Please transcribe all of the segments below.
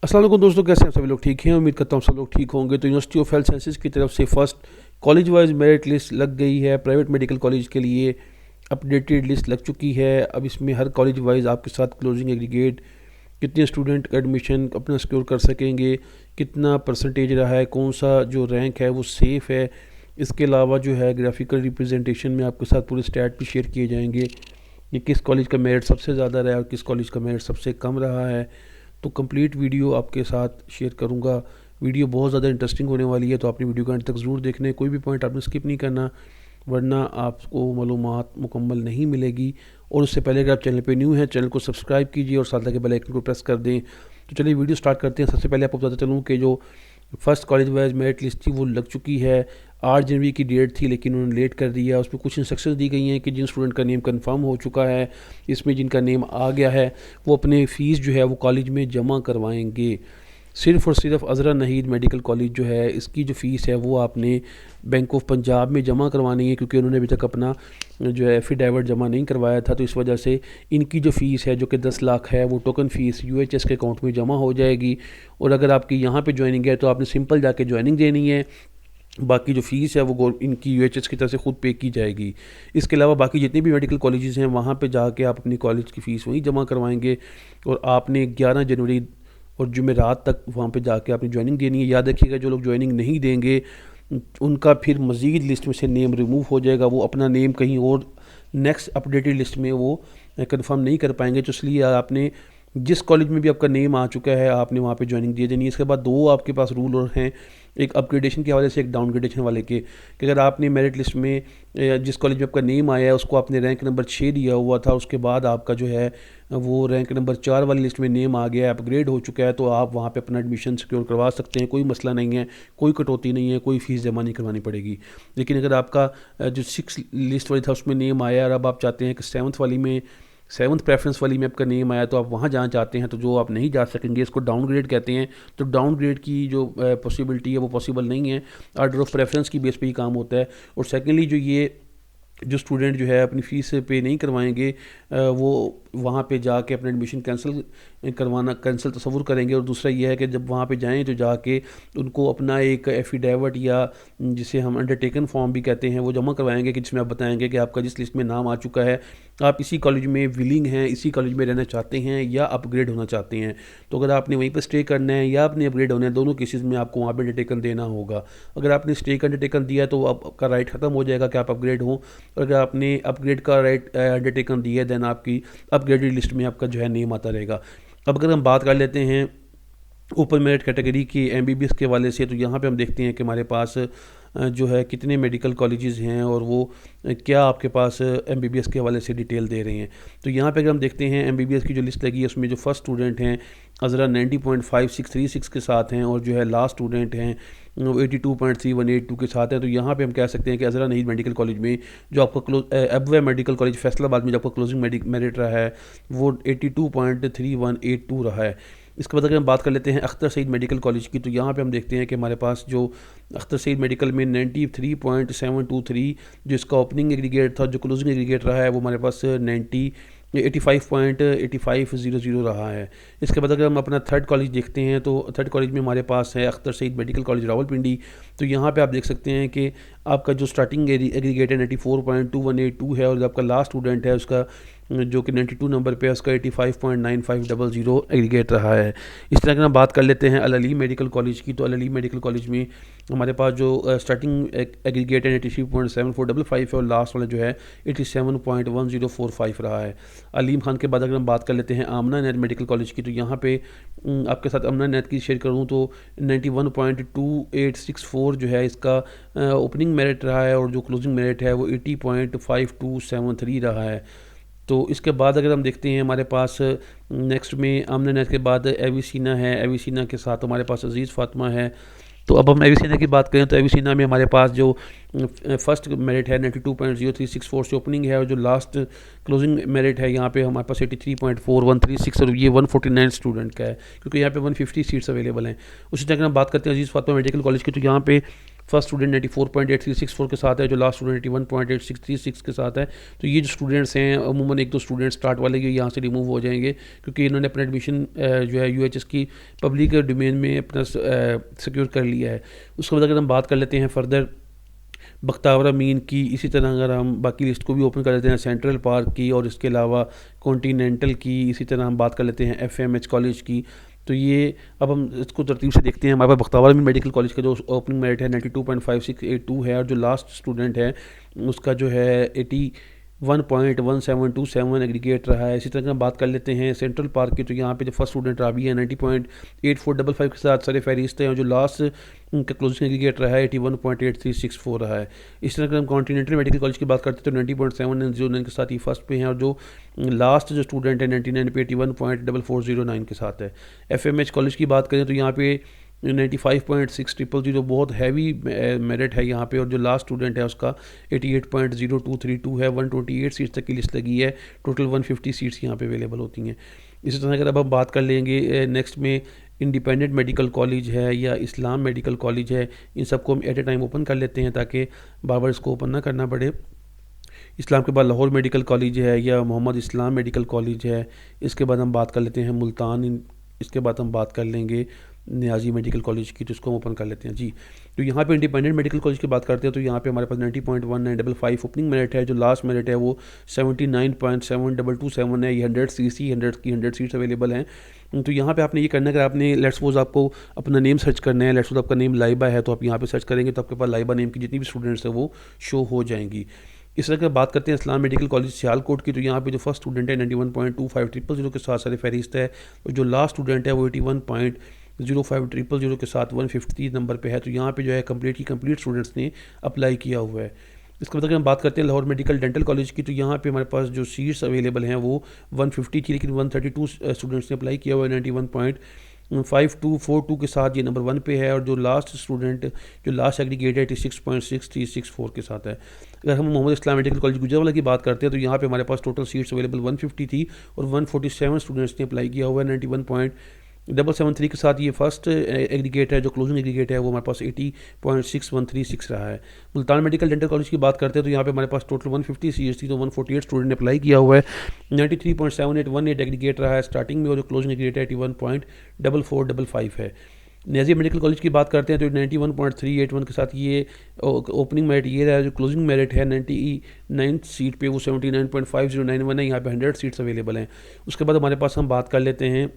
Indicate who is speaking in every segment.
Speaker 1: अस्सलाम वालेकुम दोस्तों, कैसे हैं सभी लोग? ठीक हैं, उम्मीद करता हूँ सब लोग ठीक होंगे। तो यूनिवर्सिटी ऑफ हेल्थ साइंसेज की तरफ से first college wise merit list लग गई है। प्राइवेट मेडिकल कॉलेज के लिए अपडेटेड लिस्ट लग चुकी है। अब इसमें हर कॉलेज वाइज आपके साथ क्लोजिंग एग्रीगेट, कितने स्टूडेंट एडमिशन अपना सिक्योर कर सकेंगे, कितना परसेंटेज रहा है, कौन सा जो रैंक है वो सेफ़ है। इसके अलावा जो है ग्राफिकल रिप्रेजेंटेशन में आपके साथ पूरे स्टैट भी शेयर किए जाएंगे कि किस कॉलेज का मेरिट सबसे ज़्यादा रहा है और किस कॉलेज का मेरिट सबसे कम रहा है। तो कंप्लीट वीडियो आपके साथ शेयर करूंगा। वीडियो बहुत ज़्यादा इंटरेस्टिंग होने वाली है, तो आपने वीडियो का अंत तक ज़रूर देखना है। कोई भी पॉइंट आपने स्किप नहीं करना, वरना आपको मालूमात मुकम्मल नहीं मिलेगी। और उससे पहले अगर आप चैनल पे न्यू हैं, चैनल को सब्सक्राइब कीजिए और साथ लगे बेल आइकन को प्रेस कर दें। तो चलिए वीडियो स्टार्ट करते हैं। सबसे पहले आपको बताता चलूँ कि जो first college wise merit list थी वो लग चुकी है। 8 जनवरी की डेट थी, लेकिन उन्होंने लेट कर दिया। उसमें कुछ इंस्ट्रक्शंस दी गई हैं कि जिन स्टूडेंट का नेम कंफर्म हो चुका है, इसमें जिनका नेम आ गया है, वो अपने फ़ीस जो है वो कॉलेज में जमा करवाएंगे। सिर्फ़ और सिर्फ अज़रा नहीद मेडिकल कॉलेज जो है, इसकी जो फ़ीस है वो आपने बैंक ऑफ पंजाब में जमा करवानी है, क्योंकि उन्होंने अभी तक अपना जो है एफिडेविट जमा नहीं करवाया था। तो इस वजह से इनकी जो फ़ीस है, जो कि 10 लाख है, वो टोकन फ़ीस यूएचएस के अकाउंट में जमा हो जाएगी। और अगर आपकी यहाँ पे ज्वाइनिंग है तो आपने सिंपल जाके ज्वाइनिंग देनी है। बाकी जो फ़ीस है वो इनकी यूएचएस की तरफ से ख़ुद पे की जाएगी। इसके अलावा बाकी जितने भी मेडिकल कॉलेजेस हैं, वहाँ पे जाके आप अपनी कॉलेज की फ़ीस वहीं जमा करवाएंगे। और आपने 11 जनवरी और जुमेरात तक वहाँ पे जाके अपनी ज्वाइनिंग देनी है। याद रखिएगा, जो लोग ज्वाइनिंग नहीं देंगे उनका फिर मज़ीद लिस्ट में से नेम रिमूव हो जाएगा। वो अपना नेम कहीं और नेक्स्ट अपडेटेड लिस्ट में वो कंफर्म नहीं कर पाएंगे। तो इसलिए आपने जिस कॉलेज में भी आपका नेम आ चुका है, आपने वहाँ पे ज्वाइनिंग दे देनी है। इसके बाद दो आपके पास रूल और हैं, एक अपग्रेडेशन के हवाले से, एक डाउनग्रेडेशन वाले के। कि अगर आपने मेरिट लिस्ट में जिस कॉलेज में आपका नेम आया है उसको आपने रैंक नंबर 6 दिया हुआ था, उसके बाद आपका जो है वो रैंक नंबर 4 वाली लिस्ट में नेम आ गया है, अपग्रेड हो चुका है, तो आप वहाँ पे अपना एडमिशन सिक्योर करवा सकते हैं। कोई मसला नहीं है, कोई कटौती नहीं है, कोई फ़ीस जमा नहीं करवानी पड़ेगी। लेकिन अगर आपका जो 6 लिस्ट वाली था उसमें नेम आया और अब आप चाहते हैं कि 7th प्रेफरेंस वाली में आपका नेम आया, तो आप वहाँ जाना चाहते हैं, तो जो आप नहीं जा सकेंगे, इसको डाउनग्रेड कहते हैं। तो डाउनग्रेड की जो पॉसिबिलिटी है वो पॉसिबल नहीं है। ऑर्डर ऑफ प्रेफरेंस की बेस पे ही काम होता है। और सेकेंडली जो स्टूडेंट जो है अपनी फ़ीस पे नहीं करवाएंगे, वो वहाँ पे जाके अपना एडमिशन कैंसिल तसव्वुर करेंगे। और दूसरा ये है कि जब वहाँ पे जाएं तो जाके उनको अपना एक एफिडेविट या जिसे हम अंडरटेकन फॉर्म भी कहते हैं वो जमा करवाएंगे, कि जिसमें आप बताएंगे कि आपका जिस लिस्ट में नाम आ चुका है, आप इसी कॉलेज में विलिंग हैं, इसी कॉलेज में रहना चाहते हैं या अपग्रेड होना चाहते हैं। तो अगर आपने वहीं पर स्टे करना है या आपने अपग्रेड होना है, दोनों केसेस में आपको वहाँ पर अंडरटेकन देना होगा। अगर आपने स्टे का अंडरटेकन दिया तो आपका राइट ख़त्म हो जाएगा कि आप अपग्रेड हों। और अगर आपने अपग्रेड का राइट अंडरटेकन दिया है, दैन आपकी अपग्रेडेड लिस्ट में आपका जो है नेम आता रहेगा। अब अगर हम बात कर लेते हैं ओपन मेरिट कैटेगरी की एमबीबीएस के वाले से, तो यहाँ पे हम देखते हैं कि हमारे पास जो है कितने मेडिकल कॉलेजेस हैं और वो क्या आपके पास एमबीबीएस के हवाले से डिटेल दे रहे हैं। तो यहाँ पे अगर हम देखते हैं एमबीबीएस की जो लिस्ट लगी है, उसमें जो फर्स्ट स्टूडेंट हैं अज़रा 90.5636 के साथ हैं, और जो है लास्ट स्टूडेंट हैं 82.3182 के साथ हैं। तो यहाँ पे हम कह सकते हैं कि अज़रा नहीद मेडिकल कॉलेज में जो आपका अबवे मेडिकल कॉलेज फैसलाबाद में जो आपका क्लोजिंग मेरिट रहा है वो 82.3182 रहा है। इसके बाद अगर हम बात कर लेते हैं अख्तर सईद मेडिकल कॉलेज की, तो यहाँ पे हम देखते हैं कि हमारे पास जो अख्तर सईद मेडिकल में 93.723 जो इसका ओपनिंग एग्रीगेट था, जो क्लोजिंग एग्रीगेट रहा है वो हमारे पास 85.8500 रहा है। इसके बाद अगर हम अपना थर्ड कॉलेज देखते हैं, तो थर्ड कॉलेज में हमारे पास है अख्तर सईद मेडिकल कॉलेज रावलपिंडी। तो यहाँ पे आप देख सकते हैं कि आपका जो स्टार्टिंग एग्रीगेट है 94.2182 है, और जो आपका लास्ट स्टूडेंट है उसका जो कि 92 नंबर पे है, उसका 85.9500 एग्रीगेट रहा है। इस तरह अगर हम बात कर लेते हैं अल अलीम मेडिकल कॉलेज की, तो अल अलीम मेडिकल कॉलेज में हमारे पास जो स्टार्टिंग एग्रीगेट है 83.7455 है, और लास्ट वाला जो है 87.1045 रहा है। अलीम खान के बाद अगर हम बात कर लेते हैं आमना नेट मेडिकल कॉलेज की, तो यहाँ पे आपके साथ आमना नेट की शेयर करूँ तो 91.2864 जो है इसका ओपनिंग मेरिट रहा है, और जो क्लोजिंग मेरिट है वो 80.5273 रहा है। तो इसके बाद अगर हम देखते हैं हमारे पास नेक्स्ट में आमना नेट के बाद एविसीना है, एविसीना के साथ हमारे पास अजीज़ फातिमा है। तो अब हम एविसीना की बात करें तो एविसीना में हमारे पास जो फर्स्ट मेरिट है 92.0364 से ओपनिंग है, और जो लास्ट क्लोजिंग मेरिट है यहाँ पे हमारे पास 83.4136, और ये 149 स्टूडेंट का है, क्योंकि यहाँ पे 150 सीट्स अवेलेबल हैं। उसी तरह अगर हम बात करते हैं अजीज़ फातिमा मेडिकल कॉलेज की, तो यहाँ पे फर्स्ट स्टूडेंट 94.8364 के साथ है, जो लास्ट स्टूडेंट 81.8636 के साथ है। तो ये जो स्टूडेंट्स हैं अमूमन एक दो स्टूडेंट स्टार्ट वाले ये यहाँ से रिमूव हो जाएंगे, क्योंकि इन्होंने अपना एडमिशन जो है UHS की पब्लिक डोमेन में अपना सिक्योर कर लिया है। उसके बाद अगर हम बात कर लेते हैं फर्दर बख्तावर अमीन की, इसी तरह अगर हम बाकी लिस्ट को भी ओपन कर लेते हैं सेंट्रल पार्क की और इसके अलावा कॉन्टीनेंटल की, इसी तरह हम बात कर लेते हैं FMH कॉलेज की। तो ये अब हम इसको तरतीब से देखते हैं। हमारे पास बख्तावर अमीन मेडिकल कॉलेज का जो ओपनिंग मेरिट है 92.5682 है, और जो लास्ट स्टूडेंट है उसका जो है 81.1727 एग्रीगेट रहा है। इसी तरह हम बात कर लेते हैं सेंट्रल पार्क की, तो यहाँ पे जो फर्स्ट स्टूडेंट राबी है 90.8455 के साथ सर फहरिस्त है, और जो लास्ट उनका क्लोजिंग एग्रीगेट रहा है 81.8364 रहा है। इस तरह हम कॉन्टीनेंटल मेडिकल कॉलेज की बात करते हैं तो 90.7909 के साथ ही फर्स्ट पे हैं, और जो लास्ट जो स्टूडेंट है 99 पे 81.4409 के साथ है। FMH कॉलेज की बात करें तो यहाँ पे 95.6000 बहुत हैवी मेरिट है यहाँ पे, और जो लास्ट स्टूडेंट है उसका 88.0232 है। 128 सीट्स तक की लिस्ट लगी है, टोटल 150 सीट्स यहाँ पे अवेलेबल होती हैं। इसी तरह अगर अब हम बात कर लेंगे नेक्स्ट में इंडिपेंडेंट मेडिकल कॉलेज है या इस्लाम मेडिकल कॉलेज है, इन सबको हम एट ए टाइम ओपन कर लेते हैं ताकि बार बार इसको ओपन ना करना पड़े। इस्लाम के बाद लाहौर मेडिकल कॉलेज है या मोहम्मद इस्लाम मेडिकल कॉलेज है। इसके बाद हम बात कर लेते हैं मुल्तान, इसके बाद हम बात कर लेंगे नियाजी मेडिकल कॉलेज की, तो इसको हम ओपन कर लेते हैं जी। तो यहाँ पे इंडिपेंडेंट मेडिकल कॉलेज की बात करते हैं तो यहाँ पे हमारे पास 90.1955 ओपनिंग मेरिट है, जो लास्ट मेरिट है वो 79.7227 है। ये 100 CC 100 की 100 सीट्स अवेलेबल हैं। तो यहाँ पे आपने ये करना है, अगर आपने लेट्स सपोज आपको अपना नेम सर्च करना है, लेट्स सपोज आपका नेम लाइबा है, तो आप यहाँ पे सर्च करेंगे तो आपके पास लाइबा नेम की जितनी भी स्टूडेंट्स है वो शो हो जाएंगी। इस तरह की बात करते हैं इस्लाम मेडिकल कॉलेज सियालकोट की, तो यहाँ पे जो फर्स्ट स्टूडेंट है 91.25000 के साथ सर फहरिस्त है, और जो लास्ट स्टूडेंट है वो 81.05000 के साथ 150 नंबर पे है। तो यहाँ पे जो है कंप्लीट स्टूडेंट्स ने अप्लाई किया हुआ है। इसके बाद अगर हम बात करते हैं लाहौर मेडिकल डेंटल कॉलेज की, तो यहाँ पे हमारे पास जो सीट्स अवेलेबल हैं वो 150 थी, लेकिन 132 स्टूडेंट्स ने अप्लाई किया हुआ है। 91.5242 के साथ ये नंबर 1 पे है, और जो लास्ट स्टूडेंट जो लास्ट एग्रीगेट है 86.6364 के साथ है। अगर हम मोहम्मद इस्लाम मेडिकल कॉलेज गुजरावाला की बात करते हैं तो यहाँ पे हमारे पास टोटल सीट्स अवेलेबल 150 थी और 147 स्टूडेंट्स ने अप्लाई किया हुआ है। 91.773 के साथ ये फर्स्ट एग्रीगेट है, जो क्लोजिंग एग्रीगेट है वो हमारे पास 80.6136 रहा है। मुल्तान मेडिकल डेंटल कॉलेज की बात करते हैं तो यहाँ पे हमारे पास टोटल 150 सीट्स थी, तो 148 स्टूडेंट ने अप्लाई किया हुआ है। 93.7818 एग्रीगेट रहा है स्टार्टिंग में, और जो क्लोजिंग एग्रीगेट है 81.4455 है। नियाजी मेडिकल कॉलेज की बात करते हैं तो 91.381 के साथ ये ओपनिंग मेरिट ये रहा है। जो क्लोजिंग मेरिट है 99 सीट पे वो 79.5091 है। यहाँ पे 100 सीट्स अवेलेबल हैं। उसके बाद हमारे पास हम बात कर लेते हैं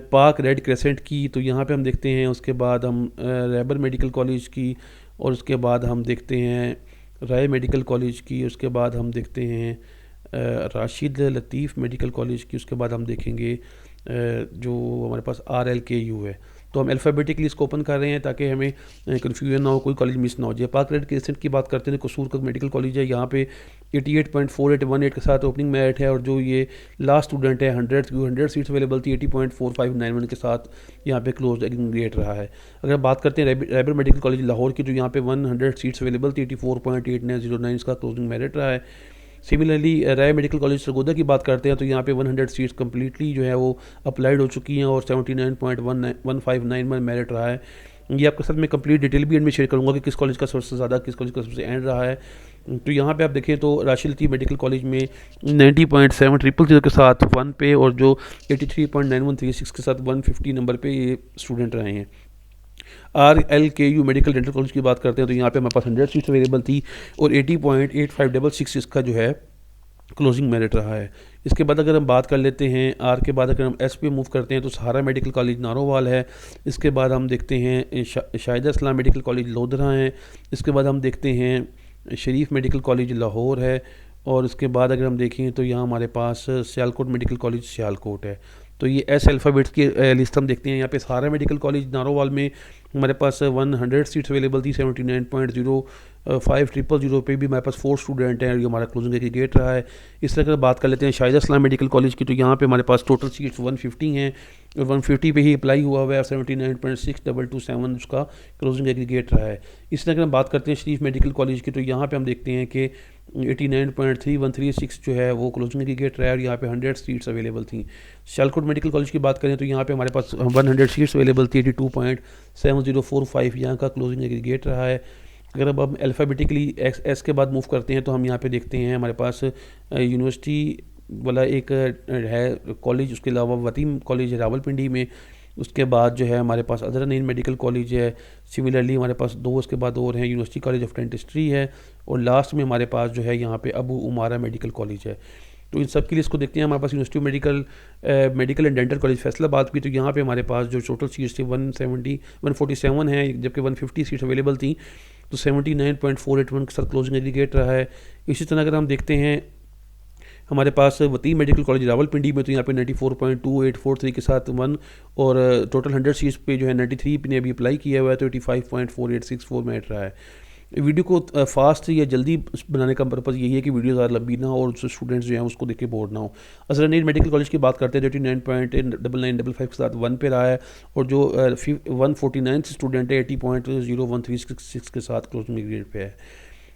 Speaker 1: पाक रेड क्रेसेंट की, तो यहाँ पे हम देखते हैं। उसके बाद हम रैबर मेडिकल कॉलेज की, और उसके बाद हम देखते हैं राय मेडिकल कॉलेज की, उसके बाद हम देखते हैं राशिद लतीफ़ मेडिकल कॉलेज की, उसके बाद हम देखेंगे जो हमारे पास RLKU है। तो हम अल्फ़ाबेटिकली इसको ओपन कर रहे हैं ताकि हमें कन्फ्यूजन ना हो, कोई कॉलेज मिस ना हो जाए। पाक रेड क्रेसेंट की बात करते हैं तो कसूर का मेडिकल कॉलेज है, यहाँ पे 88.4818 के साथ ओपनिंग मेरिट है, और जो ये लास्ट स्टूडेंट है 100 सीट्स अवेलेबल थी 80.4591 के साथ यहाँ पे क्लोज एग्रीगेट रहा है। अगर बात करते हैं रैबर मेडिकल कॉलेज लाहौर की, तो यहाँ पे 100 सीट्स अवेलेबल थी 84.8909 इसका क्लोजिंग मेरिट रहा है। सिमिलरली राय मेडिकल कॉलेज सरगोदा की बात करते हैं तो यहाँ पे 100 सीट्स कम्प्लीटली जो है वो अप्लाइड हो चुकी हैं, और 79.1591 मेरिट रहा है। ये आपके साथ मैं कंप्लीट डिटेल भी इनमें शेयर करूँगा कि किस कॉलेज का सबसे ज़्यादा, किस कॉलेज का सबसे एंड रहा है। तो यहाँ पे आप देखें तो राशिद लतीफ़ मेडिकल कॉलेज में 90.7000 के साथ 1 पे, और जो 83.9136 के साथ 150 नंबर पे ये स्टूडेंट रहे हैं। RLKU मेडिकल डेंटल कॉलेज की बात करते हैं तो यहाँ पे हमारे पास 100 सीट्स अवेलेबल थी, और 80.8566 इसका जो है क्लोजिंग मेरिट रहा है। इसके बाद अगर हम बात कर लेते हैं R के बाद अगर हम S पे मूव करते हैं तो सहारा मेडिकल कॉलेज नारोवाल है। इसके बाद हम देखते हैं शाहिदा इस्लाम मेडिकल कॉलेज लोधरा है। इसके बाद हम देखते हैं शरीफ मेडिकल कॉलेज लाहौर है, और इसके बाद अगर हम देखें तो यहाँ हमारे पास सियालकोट मेडिकल कॉलेज सियालकोट है। तो ये S अल्फ़ाबेट्स की लिस्ट हम देखते हैं। यहाँ पे सहारा मेडिकल कॉलेज नारोवाल में हमारे पास 100 सीट्स अवेलेबल थी। 79.0500 पे भी हमारे पास 4 स्टूडेंट हैं, ये हमारा क्लोजिंग एग्रीगेट रहा है। इस तरह का बात कर लेते हैं शाहिदा इस्लाम मेडिकल कॉलेज की, तो यहाँ पे हमारे पास टोटल सीट्स 150 हैं, और 150 पे ही अप्लाई हुआ हुआ है। 79.6227 उसका क्लोजिंग एग्रीगेट रहा है। इस तरह हम बात करते हैं शरीफ मेडिकल कॉलेज की, तो यहाँ पे हम देखते हैं कि 89.3136 जो है वो क्लोजिंग एग्रीगेट रहा है, और यहाँ पे 100 सीट्स अवेलेबल थी। सियालकोट मेडिकल कॉलेज की बात करें तो यहाँ पे हमारे पास 100 सीट्स अवेलेबल थी। 7045 यहाँ का क्लोजिंग एग्रीगेट रहा है। अगर अब हम अल्फ़ाबेटिकली एस के बाद मूव करते हैं तो हम यहाँ पे देखते हैं हमारे पास यूनिवर्सिटी वाला एक है कॉलेज, उसके अलावा वतीम कॉलेज है रावलपिंडी में। उसके बाद जो है हमारे पास अज़हर मेडिकल कॉलेज है। सिमिलरली हमारे पास दो उसके बाद और हैं, यूनिवर्सिटी कॉलेज ऑफ डेंटिस्ट्री है, और लास्ट में हमारे पास जो है यहाँ पे अबू उमारा मेडिकल कॉलेज है। तो इन सब की लिस्ट को देखते हैं। हमारे पास university medical and dental college Faisalabad की, तो यहाँ पे हमारे पास जो टोटल सीट्स थी 147 हैं, जबकि 150 सीट्स अवेलेबल थी। तो 79.481 के साथ क्लोजिंग एग्रीगेट रहा है। इसी तरह अगर हम देखते हैं हमारे पास वतीम मेडिकल कॉलेज रावलपिंडी में, तो यहाँ पे 94.2843 के साथ 1, और टोटल 100 सीट्स पे जो है 93 ने अभी अप्लाई किया हुआ है, तो 85.4864 में रहा है। वीडियो को फास्ट या जल्दी बनाने का पर्पज़ यही है कि वीडियो ज़्यादा लंबी ना हो और स्टूडेंट्स जो हैं उसको देख के बोर ना हो। अज़हर मेडिकल कॉलेज की बात करते हैं, 89.9955 के साथ 1 पे रहा है, और जो 149 स्टूडेंट है 80.0136 के साथ क्लोजिंग ग्रेड पे है।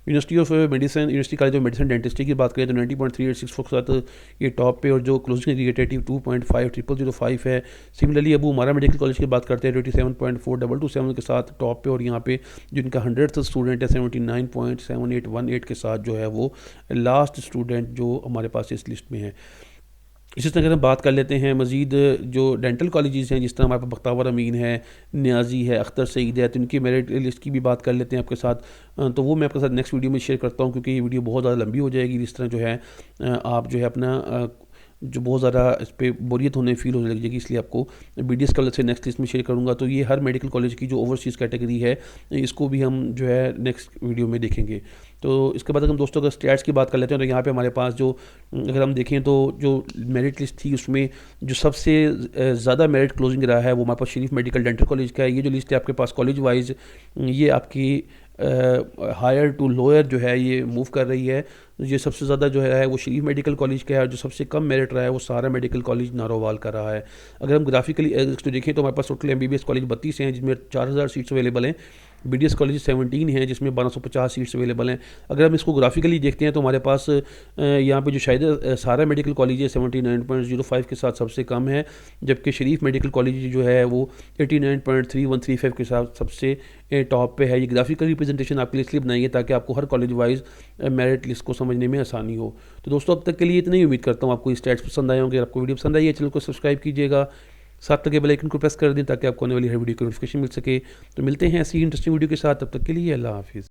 Speaker 1: University of medicine, university college of medicine dentistry की बात करें तो 90.3864 के साथ ये टॉप पे, और जो क्लोजिंग एग्रीगेट 2.5005 है। Similarly Abu Umara medical college की बात करते हैं 27.4227 के साथ टॉप पे, और यहाँ पे जिनका 100th स्टूडेंट है 79.7818 के साथ जो है वो लास्ट स्टूडेंट जो हमारे पास इस लिस्ट में है। इसी तरह अगर हम बात कर लेते हैं मज़ीद जो डेंटल कॉलेजेस हैं, जिस तरह हमारे पास बख्तावर अमीन है, न्याजी है, अख्तर सईद है, तो इनकी मेरिट लिस्ट की भी बात कर लेते हैं आपके साथ। तो वो मैं आपके साथ नेक्स्ट वीडियो में शेयर करता हूँ, क्योंकि ये वीडियो बहुत ज़्यादा लंबी हो जाएगी। इस तरह जो है आप जो है अपना जो बहुत ज़्यादा इस पर बोरियत होने फील होने लग जाएगी, इसलिए आपको BDS कॉलेज से नेक्स्ट लिस्ट में शेयर करूँगा। तो ये हर मेडिकल कॉलेज की जो ओवरसीज़ कैटेगरी है, इसको भी हम जो है नेक्स्ट वीडियो में देखेंगे। तो इसके बाद अगर हम दोस्तों अगर स्टैट्स की बात कर लेते हैं, तो यहाँ पे हमारे पास जो अगर हम देखें तो जो मेरिट लिस्ट थी उसमें जो सबसे ज़्यादा मेरिट क्लोजिंग रहा है वो हमारे पास शरीफ मेडिकल डेंटल कॉलेज का है। ये जो लिस्ट है आपके पास कॉलेज वाइज, ये आपकी हायर टू लोअर जो है ये मूव कर रही है। ये सबसे ज़्यादा जो है वो शरीफ मेडिकल कॉलेज का है, और जो सबसे कम मेरिट रहा है वो सारा मेडिकल कॉलेज नारोवाल का रहा है। अगर हम ग्राफिकली तो देखें तो हमारे पास टोटल MBBS कॉलेज 32 हैं, जिसमें 4000 सीट्स अवेलेबल हैं। BDS कॉलेज 17 हैं, जिसमें 1250 सीट्स अवेलेबल हैं। अगर हम इसको ग्राफिकली देखते हैं तो हमारे पास यहाँ पे जो शायद सारा मेडिकल कॉलेज है 79.05 के साथ सबसे कम है, जबकि शरीफ मेडिकल कॉलेज जो है वो 89.3135 के साथ सबसे टॉप पे है। ये ग्राफिकल रिप्रेजेंटेशन आपके लिए इसलिए बनाई है ताकि आपको हर कॉलेज वाइज मेरिट लिस्ट को समझने में आसानी हो। तो दोस्तों अब तक के लिए इतना ही, उम्मीद करता हूँ आपको स्टैट्स पसंद आए होंगे। अगर आपको वीडियो पसंद आई है चैनल को सब्सक्राइब कीजिएगा, साथ तक बेल आइकन को प्रेस कर दें ताकि आपको आने वाली हर वीडियो की नोटिफिकेशन मिल सके। तो मिलते हैं ऐसी इंटरेस्टिंग वीडियो के साथ, तब तक के लिए अल्लाह हाफिज़।